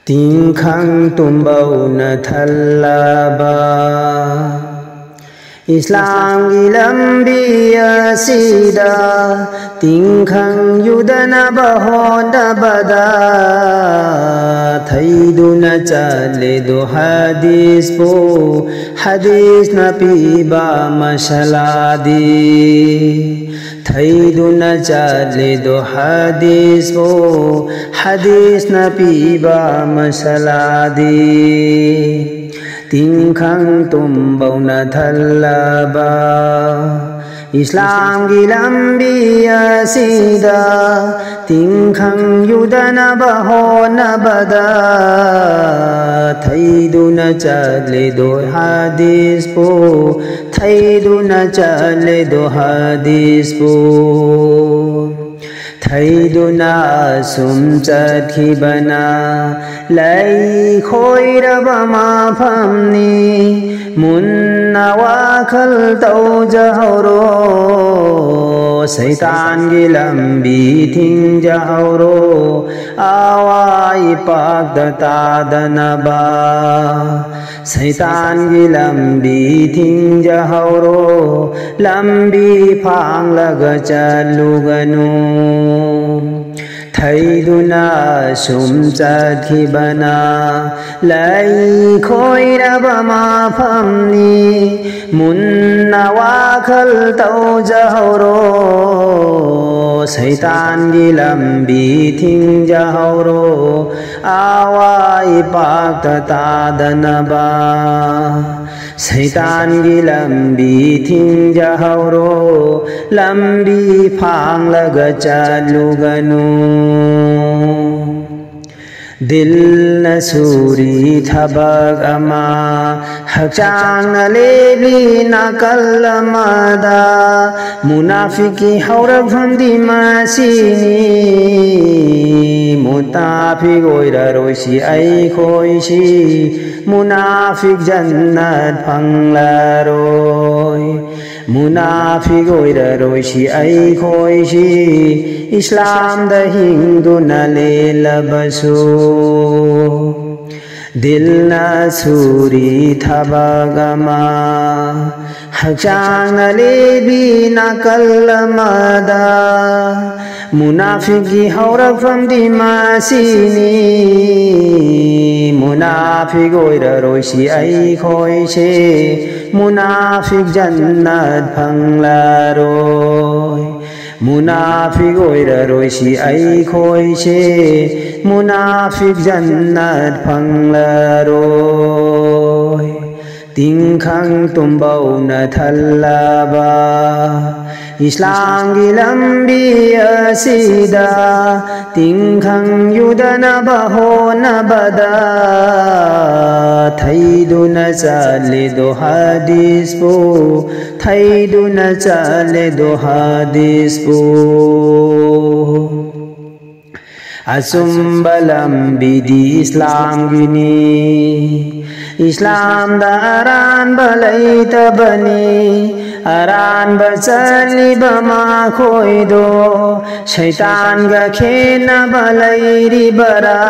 Tingkhang tumbauna thallaba Islam gi lambi asida Tingkhang yudana bahonda bada Thaiduna chale do hadis po Hadis na piba masaladi Thaiduna chale do hadis po Hadis na piba masaladi Tingkhang tumbauna thallaba Islam gi lambi asida Tingkhang yudana bahona bada Thaiduna chale do hadis po Thaiduna chale do hadis po Thaiduna sum chathibana Lai khoiraba mafamni Munna wakhal tau jahoro Saitan gi lambi thing jahoro Awai pagdata danaba Saitan gi lambi thing jahoro Lambi phang laga chaluganu Thaiduna sum chathibana Lai khoiraba mafamni Munna wakhal tau jahoro Saitan gi lambi thing jahoro Awai pagdata danaba Saitan gi lambi thing jahoro Lambi phang laga chaluganu Dil na suri thabak ama Hakchang na lebli na kalamada Munafiki haurak bhamdi masini Mutafik oira roisi ai khoisi Munafik jannat phanglaroi Munafik oira roisi ai khoisi Islam da Hindu na lelabasu Dil na suri thabagama Hakchang na lebi na kalamada Munafiki haurak bhamdi masini Munafik oira roisi ai khoise Munafik jannat phanglaroi Munafik oira roisi ai khoise Munafik jannat phanglaroi Tingkhang tumbauna thallaba Islam gi lambi asida Tingkhang yudana bahona bada Thaiduna chale do hadis po Thaiduna chale do hadis po Asumbalam bidi Islam gini Islam da aran balai tabani Aran bachali bama khoido Shaitan ga khena balai ribara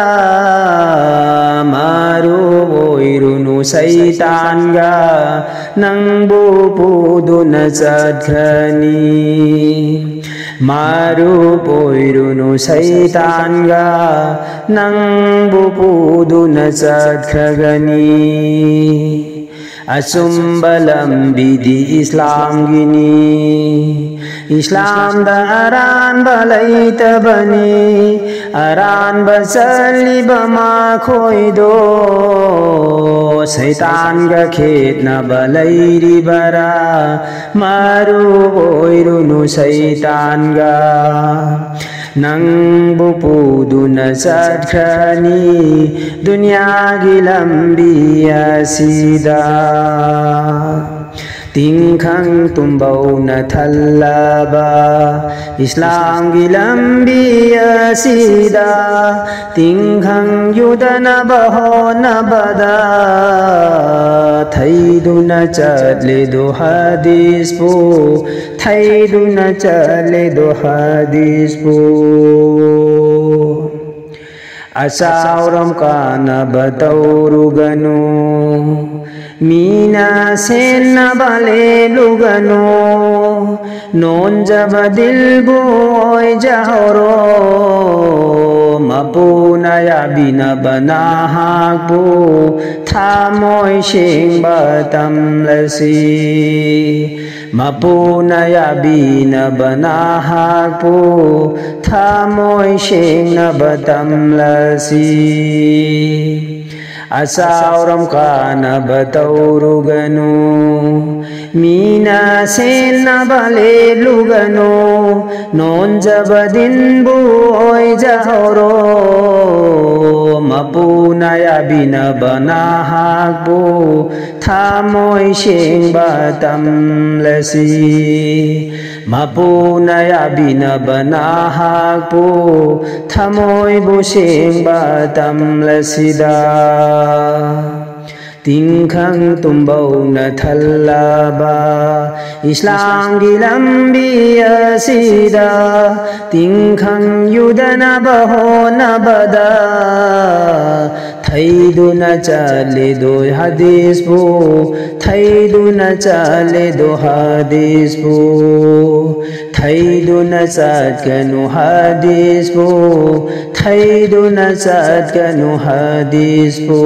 Maru boirunu Shaitan ga Nangbu puduna chadkhani Maru boirunu Shaitan ga Nangbu puduna chadkhagani Asumbalam bidi Islam gini Islam da aran balai tabani Aran bachali bama khoido Shaitan ga khetna balai ribara Maru boirunu Shaitan ga Nangbu puduna chadkhani Dunya gi lambi asida Tingkhang tumbauna thallaba Islam gi lambi asida Tingkhang yudana bahona bada Thaiduna chale do hadis po Thaiduna chale do hadis po ꯑꯆꯥꯎꯔꯝ ꯀꯥꯟꯅꯕ ꯇꯧꯔꯨꯒꯅꯨ ꯃꯤꯅ ꯁꯦꯟꯅꯕ ꯂꯦꯞꯂꯨꯒꯅꯨ ꯅꯣꯟꯖꯕ ꯗꯤꯜꯕꯨ ꯑꯣꯏꯖꯍꯧꯔꯣ ꯃꯄꯨꯅ ꯌꯥꯕꯤꯅꯕ ꯅꯍꯥꯛꯄꯨ ꯊꯃꯣꯏ ꯁꯦꯡꯕ ꯇꯝꯂꯁꯤ ꯃꯄꯨꯅ ꯌꯥꯕꯤꯅꯕ ꯅꯍꯥꯛꯄꯨ ꯊꯃꯣꯏ ꯁꯦꯡꯅꯕ ꯇꯝꯂꯁꯤ ꯑꯆꯥꯎꯔꯝ ꯀꯥꯟꯅꯕ ꯇꯧꯔꯨꯒꯅꯨ ꯃꯤꯅ ꯁꯦꯟꯅꯕ ꯂꯦꯞꯂꯨꯒꯅꯨ ꯅꯣꯟꯖꯕ ꯗꯤꯟꯕꯨ ꯑꯣꯏꯖꯍꯧꯔꯣ ꯃꯄꯨꯅ ꯌꯥꯕꯤꯅꯕ ꯅꯍꯥꯛꯄꯨ ꯊꯃꯣꯏ ꯁꯦꯡꯕ ꯇꯝꯂꯁꯤ ꯃꯄꯨꯅ ꯌꯥꯕꯤꯅꯕ ꯅꯍꯥꯛꯄꯨ ꯊꯃꯣꯏꯕꯨ ꯁꯦꯡꯕ ꯇꯝꯂꯁꯤꯗ ꯇꯤꯡꯈꯪ ꯇꯨꯝꯕꯧꯅ ꯊꯜꯂꯕ ꯏꯁꯂꯥꯝꯒꯤ ꯂꯝꯕꯤ ꯑꯁꯤꯗ ꯇꯤꯡꯈꯪ ꯌꯨꯗꯅꯕ ꯍꯣꯠꯅꯕꯗ ꯊꯩꯗꯨꯅ ꯆꯠꯂꯤꯗꯣ ꯍꯗꯤꯁꯄꯨ ꯊꯩꯗꯨꯅ ꯆꯠꯂꯤꯗꯣ ꯍꯗꯤꯁꯄು ಥೈದುನ ಚತ್ಕನು ಹದೀಸ್ಪು ಥೈದುನ ಚತ್ಕನು ಹದೀಸ್ಪು